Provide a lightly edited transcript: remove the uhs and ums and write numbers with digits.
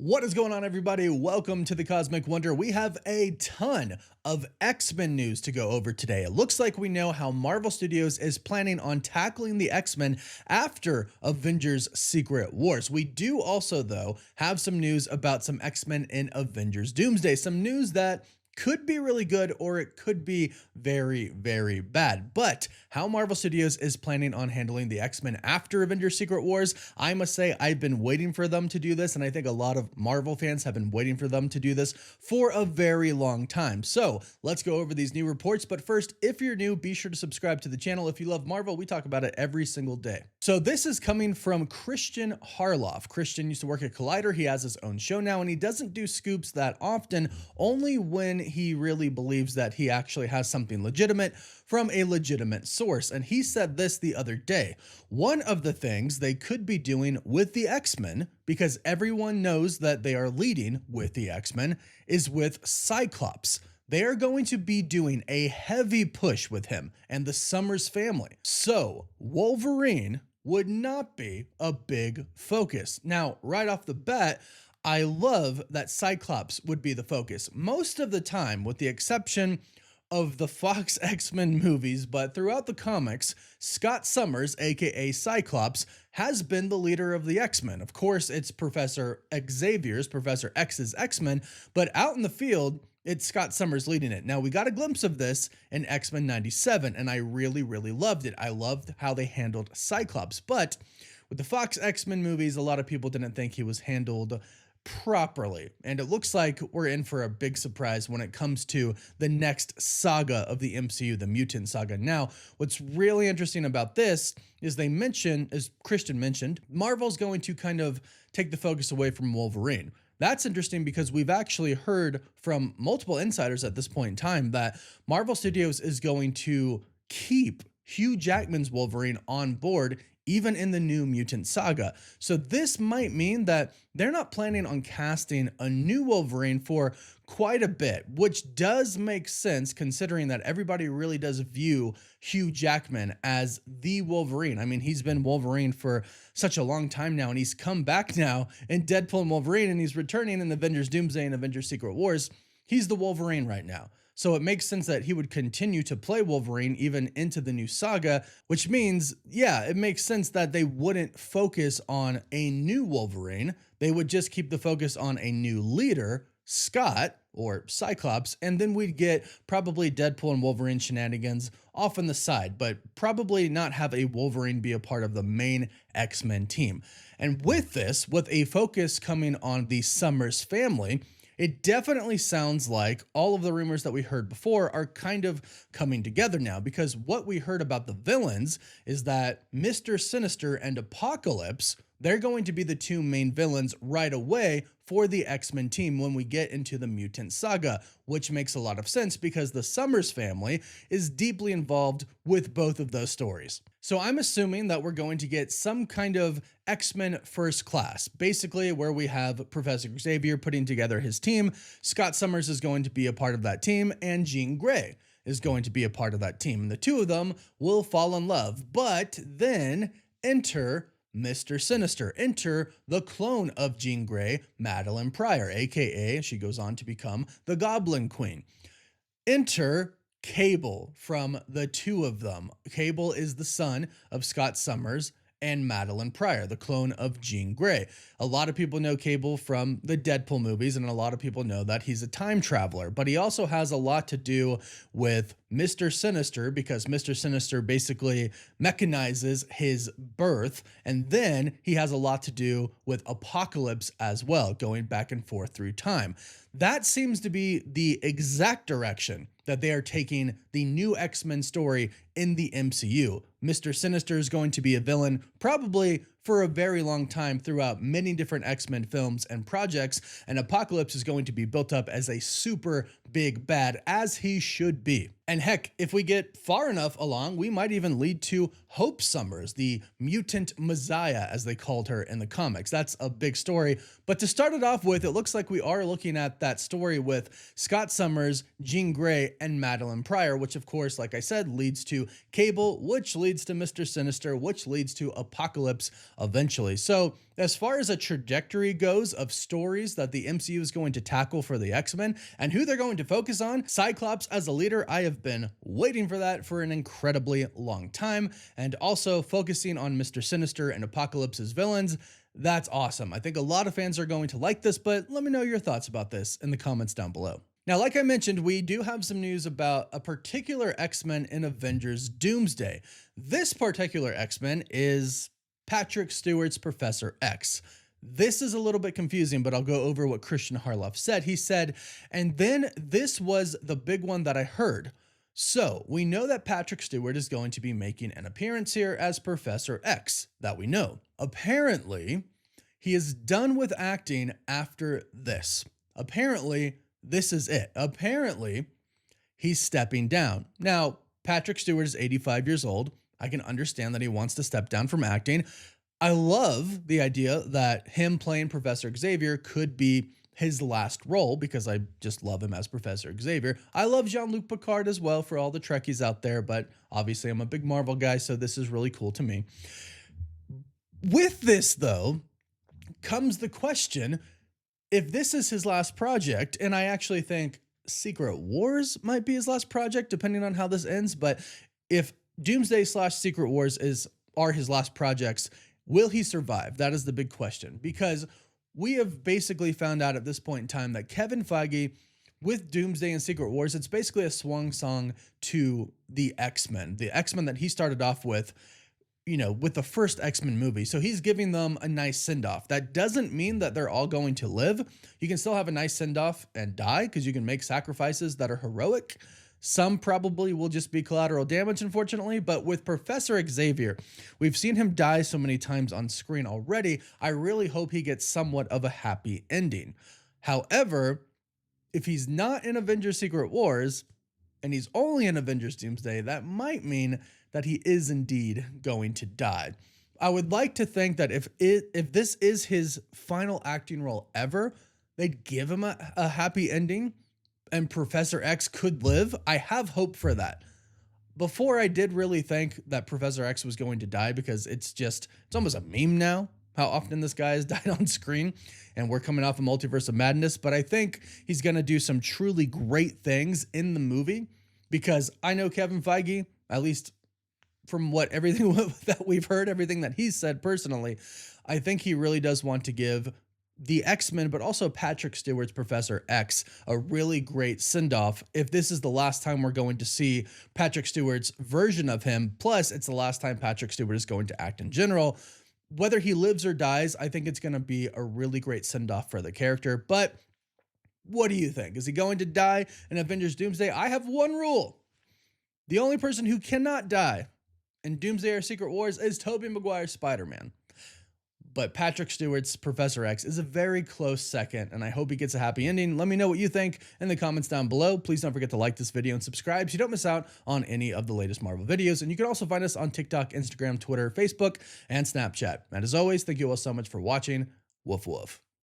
What is going on, everybody? Welcome to the Cosmic Wonder. We have a ton of X-Men news to go over today. It looks like we know how Marvel Studios is planning on tackling the X-Men after Avengers Secret Wars. We do also, though, have some news about some X-Men in Avengers Doomsday. Some news that could be really good or it could be very, very bad. But how Marvel Studios is planning on handling the X-Men after Avengers Secret Wars, I must say I've been waiting for them to do this, and I think a lot of Marvel fans have been waiting for them to do this for a very long time. So let's go over these new reports. But first, if you're new, be sure to subscribe to the channel. If you love Marvel, we talk about it every single day. So this is coming from Christian Harloff. Christian used to work at Collider. He has his own show now, and he doesn't do scoops that often, only when he really believes that he actually has something legitimate from a legitimate source. And he said this the other day. One of the things they could be doing with the X-Men, because everyone knows that they are leading with the X-Men, is with Cyclops. They are going to be doing a heavy push with him and the Summers family. So Wolverine would not be a big focus. Now, right off the bat, I love that Cyclops would be the focus. Most of the time, with the exception of the Fox X-Men movies, but throughout the comics, Scott Summers, aka Cyclops, has been the leader of the X-Men. Of course, it's Professor X's X-Men, but out in the field, it's Scott Summers leading it. Now, we got a glimpse of this in X-Men 97, and I really, really loved it. I loved how they handled Cyclops, but with the Fox X-Men movies, a lot of people didn't think he was handled properly, and it looks like we're in for a big surprise when it comes to the next saga of the MCU, the mutant saga. Now, what's really interesting about this is they mention, as Christian mentioned, Marvel's going to kind of take the focus away from Wolverine. That's interesting because we've actually heard from multiple insiders at this point in time that Marvel Studios is going to keep Hugh Jackman's Wolverine on board even in the new mutant saga. So this might mean that they're not planning on casting a new Wolverine for quite a bit, which does make sense considering that everybody really does view Hugh Jackman as the Wolverine. I mean, he's been Wolverine for such a long time now, and he's come back now in Deadpool and Wolverine, and he's returning in Avengers Doomsday and Avengers Secret Wars. He's the Wolverine right now. So it makes sense that he would continue to play Wolverine even into the new saga, which means, yeah, it makes sense that they wouldn't focus on a new Wolverine. They would just keep the focus on a new leader, Scott, or Cyclops, and then we'd get probably Deadpool and Wolverine shenanigans off on the side, but probably not have a Wolverine be a part of the main X-Men team. And with this, with a focus coming on the Summers family, it definitely sounds like all of the rumors that we heard before are kind of coming together now, because what we heard about the villains is that Mr. Sinister and Apocalypse, they're going to be the two main villains right away for the X-Men team when we get into the mutant saga, which makes a lot of sense because the Summers family is deeply involved with both of those stories. So I'm assuming that we're going to get some kind of X-Men First Class, basically where we have Professor Xavier putting together his team, Scott Summers is going to be a part of that team, and Jean Grey is going to be a part of that team. And the two of them will fall in love, but then enter Mr. Sinister. Enter the clone of Jean Grey, Madeline Pryor, aka she goes on to become the Goblin Queen. Enter Cable from the two of them. Cable is the son of Scott Summers and Madeline Pryor, the clone of Jean Grey. A lot of people know Cable from the Deadpool movies, and a lot of people know that he's a time traveler, but he also has a lot to do with Mr. Sinister because Mr. Sinister basically mechanizes his birth, and then he has a lot to do with Apocalypse as well, going back and forth through time. That seems to be the exact direction that they are taking the new X-Men story in the MCU. Mr. Sinister is going to be a villain probably for a very long time throughout many different X-Men films and projects, and Apocalypse is going to be built up as a super big bad, as he should be. And heck, if we get far enough along, we might even lead to Hope Summers, the mutant messiah, as they called her in the comics. That's a big story. But to start it off with, it looks like we are looking at that story with Scott Summers, Jean Grey, and Madeline Pryor, which of course, like I said, leads to Cable, which leads to Mr. Sinister, which leads to Apocalypse, eventually. So as far as a trajectory goes of stories that the MCU is going to tackle for the X-Men and who they're going to focus on, Cyclops as a leader, I have been waiting for that for an incredibly long time. And also focusing on Mr. Sinister and Apocalypse as villains, that's awesome. I think a lot of fans are going to like this, but let me know your thoughts about this in the comments down below. Now, like I mentioned, we do have some news about a particular X-Men in Avengers Doomsday. This particular X-Men is Patrick Stewart's Professor X. This is a little bit confusing, but I'll go over what Christian Harloff said. He said, and then this was the big one that I heard. So we know that Patrick Stewart is going to be making an appearance here as Professor X, that we know. Apparently, he is done with acting after this. Apparently, this is it. Apparently, he's stepping down. Now, Patrick Stewart is 85 years old. I can understand that he wants to step down from acting. I love the idea that him playing Professor Xavier could be his last role because I just love him as Professor Xavier. I love Jean-Luc Picard as well for all the Trekkies out there, but obviously I'm a big Marvel guy, so this is really cool to me. With this, though, comes the question, if this is his last project, and I actually think Secret Wars might be his last project, depending on how this ends, but if Doomsday / Secret Wars are his last projects, will he survive? That is the big question, because we have basically found out at this point in time that Kevin Feige, with Doomsday and Secret Wars, it's basically a swan song to the X-Men that he started off with, you know, with the first X-Men movie. So he's giving them a nice send-off. That doesn't mean that they're all going to live. You can still have a nice send-off and die because you can make sacrifices that are heroic. Some probably will just be collateral damage, unfortunately, but with Professor Xavier, we've seen him die so many times on screen already. I really hope he gets somewhat of a happy ending. However, if he's not in Avengers Secret Wars and he's only in Avengers Doomsday, that might mean that he is indeed going to die. I would like to think that if this is his final acting role ever, they'd give him a happy ending and Professor X could live. I have hope for that. Before, I did really think that Professor X was going to die because it's almost a meme now how often this guy has died on screen, and we're coming off a multiverse of madness, but I think he's going to do some truly great things in the movie because I know Kevin Feige, at least from everything that we've heard, everything that he's said personally, I think he really does want to give the X-Men, but also Patrick Stewart's Professor X, a really great send-off. If this is the last time we're going to see Patrick Stewart's version of him, plus it's the last time Patrick Stewart is going to act in general, whether he lives or dies, I think it's going to be a really great send-off for the character. But what do you think? Is he going to die in Avengers Doomsday? I have one rule. The only person who cannot die in Doomsday or Secret Wars is Tobey Maguire's Spider-Man. But Patrick Stewart's Professor X is a very close second, and I hope he gets a happy ending. Let me know what you think in the comments down below. Please don't forget to like this video and subscribe so you don't miss out on any of the latest Marvel videos. And you can also find us on TikTok, Instagram, Twitter, Facebook, and Snapchat. And as always, thank you all so much for watching. Woof woof.